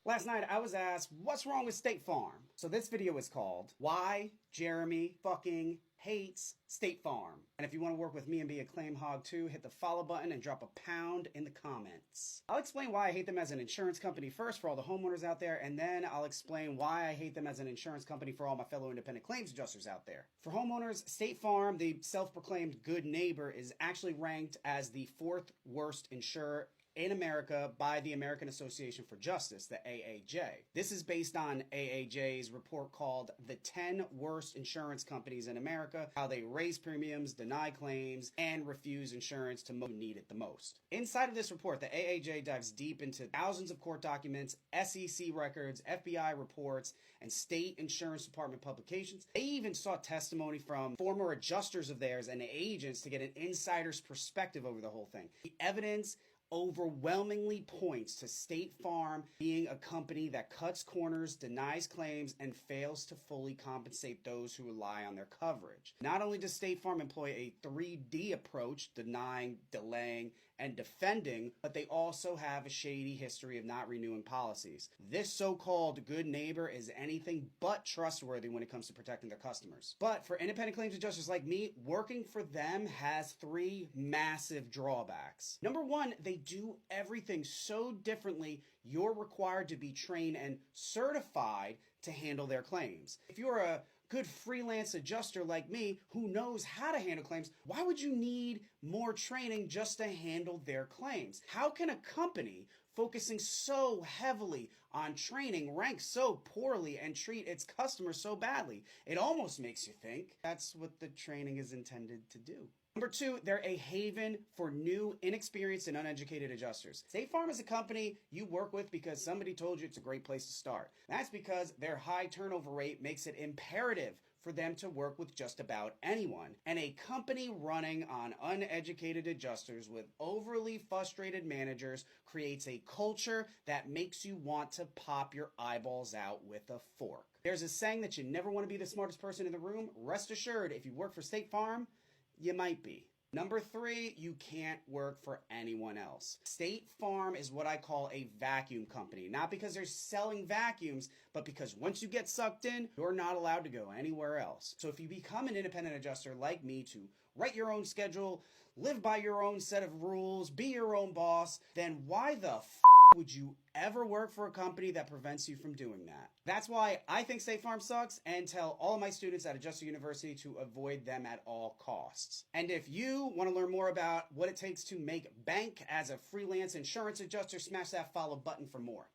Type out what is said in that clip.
Last night I was asked, what's wrong with State Farm? So this video is called, Why Jeremy Fucking Hates State Farm. And if you want to work with me and be a claim hog too, hit the follow button and drop a pound in the comments. I'll explain why I hate them as an insurance company first for all the homeowners out there, and then I'll explain why I hate them as an insurance company for all my fellow independent claims adjusters out there. For homeowners, State Farm, the self-proclaimed good neighbor, is actually ranked as the 4th worst insurer in America by the American Association for Justice, the AAJ. This is based on AAJ's report called The 10 Worst Insurance Companies in America, how they raise premiums, deny claims, and refuse insurance to those who need it the most. Inside of this report, the AAJ dives deep into thousands of court documents, SEC records, FBI reports, and state insurance department publications. They even sought testimony from former adjusters of theirs and agents to get an insider's perspective over the whole thing. The evidence overwhelmingly points to State Farm being a company that cuts corners, denies claims, and fails to fully compensate those who rely on their coverage. Not only does State Farm employ a 3D approach, denying, delaying, and defending, but they also have a shady history of not renewing policies. This so-called good neighbor is anything but trustworthy when it comes to protecting their customers. But for independent claims adjusters like me, working for them has 3 massive drawbacks. Number 1, they do everything so differently, you're required to be trained and certified to handle their claims. If you're a good freelance adjuster like me who knows how to handle claims, why would you need more training just to handle their claims? How can a company focusing so heavily on training rank so poorly and treat its customers so badly? It almost makes you think that's what the training is intended to do. Number 2, they're a haven for new, inexperienced, and uneducated adjusters. State Farm is a company you work with because somebody told you it's a great place to start. That's because their high turnover rate makes it imperative for them to work with just about anyone. And a company running on uneducated adjusters with overly frustrated managers creates a culture that makes you want to pop your eyeballs out with a fork. There's a saying that you never want to be the smartest person in the room. Rest assured, if you work for State Farm, you might be. Number 3, you can't work for anyone else. State Farm is what I call a vacuum company. Not because they're selling vacuums, but because once you get sucked in, you're not allowed to go anywhere else. So if you become an independent adjuster like me to write your own schedule, live by your own set of rules, be your own boss, then why the would you ever work for a company that prevents you from doing that? That's why I think State Farm sucks and tell all of my students at Adjuster University to avoid them at all costs. And if you want to learn more about what it takes to make bank as a freelance insurance adjuster, smash that follow button for more.